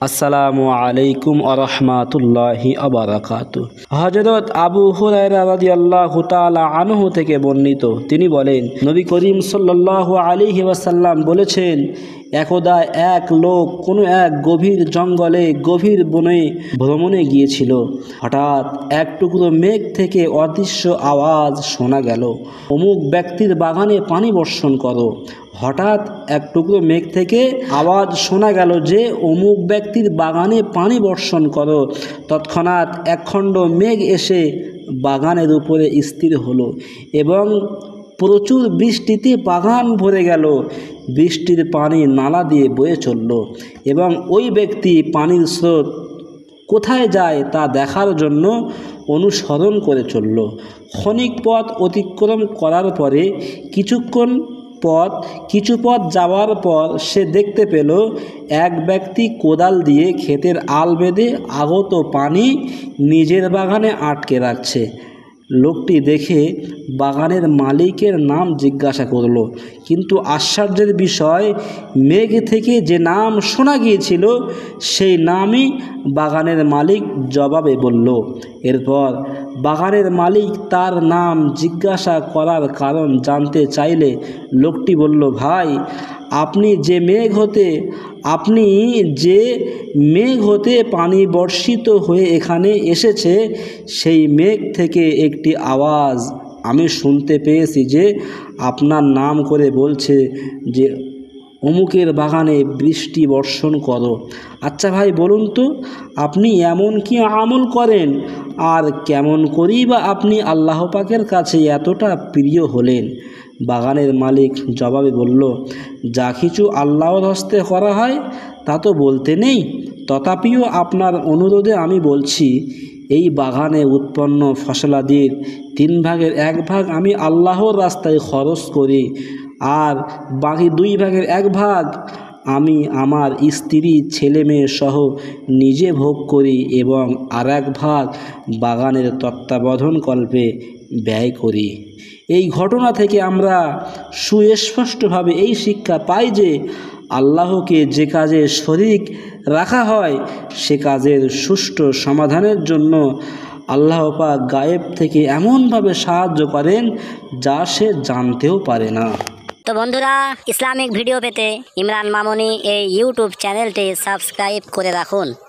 আসসালামু আলাইকুম আরহামাতুল্লাহি আবারাকাতু। হযরত আবু হুরায়রা রাদিয়াল্লাহু তাআলা আনহু থেকে বর্ণিত, তিনি বলেন, নবী করিম সাল্লাল্লাহু আলাইহি ওয়াসাল্লাম বলেছেন, একদা এক লোক কোনো এক গভীর জঙ্গলে গভীর বনে ভ্রমণে গিয়েছিল। হঠাৎ এক টুকরো মেঘ থেকে অদৃশ্য আওয়াজ শোনা গেল, অমুক ব্যক্তির বাগানে পানি বর্ষণ করো। হঠাৎ এক টুকরো মেঘ থেকে আওয়াজ শোনা গেল যে অমুক ব্যক্তির বাগানে পানি বর্ষণ করো। তৎক্ষণাৎ একখণ্ড মেঘ এসে বাগানের উপরে স্থির হলো এবং প্রচুর বৃষ্টিতে বাগান ভরে গেল। বৃষ্টির পানি নালা দিয়ে বয়ে চলল এবং ওই ব্যক্তি পানির স্রোত কোথায় যায় তা দেখার জন্য অনুসরণ করে চলল। ক্ষণিক পথ অতিক্রম করার পরে কিছু পথ যাওয়ার পর সে দেখতে পেল এক ব্যক্তি কোদাল দিয়ে ক্ষেতের আল বেঁধে আগত পানি নিজের বাগানে আটকে রাখছে। লোকটি দেখে বাগানের মালিকের নাম জিজ্ঞাসা করল, কিন্তু আশ্চর্যের বিষয়, মেঘ থেকে যে নাম শোনা গিয়েছিল সেই নামই বাগানের মালিক জবাবে বলল। এরপর বাগানের মালিক তার নাম জিজ্ঞাসা করার কারণ জানতে চাইলে লোকটি বলল, ভাই, আপনি যে মেঘ হতে পানি বর্ষিত হয়ে এখানে এসেছে, সেই মেঘ থেকে একটি আওয়াজ আমি শুনতে পেয়েছি যে আপনার নাম করে বলছে যে অমুকের বাগানে বৃষ্টি বর্ষণ করো। আচ্ছা ভাই, বলুন তো আপনি এমন কি আমল করেন, আর কেমন করেই বা আপনি আল্লাহ পাকের কাছে এতটা প্রিয় হলেন? বাগানের মালিক জবাবে বলল, যা কিছু আল্লাহর হস্তে করা হয় তা তো বলতে নেই, তথাপিও আপনার অনুরোধে আমি বলছি, এই বাগানে উৎপন্ন ফসলাদির 3 ভাগের 1 ভাগ আমি আল্লাহর রাস্তায় খরচ করি, আর বাকি 2 ভাগের 1 ভাগ আমি আমার স্ত্রী ছেলে মেয়ে সহ নিজে ভোগ করি এবং আর 1 ভাগ বাগানের তত্ত্বাবধানকল্পে ব্যয় করি। এই ঘটনা থেকে আমরা সুস্পষ্টভাবে এই শিক্ষা পাই যে আল্লাহকে যে কাজে শরীক রাখা হয় সে কাজের সুষ্ঠু সমাধানের জন্য আল্লাহ পাক গায়েব থেকে এমনভাবে সাহায্য করেন যা সে জানতেও পারে না। তো বন্ধুরা, ইসলামিক ভিডিও পেতে ইমরান মামুনি এই ইউটিউব চ্যানেলটি সাবস্ক্রাইব করে রাখুন।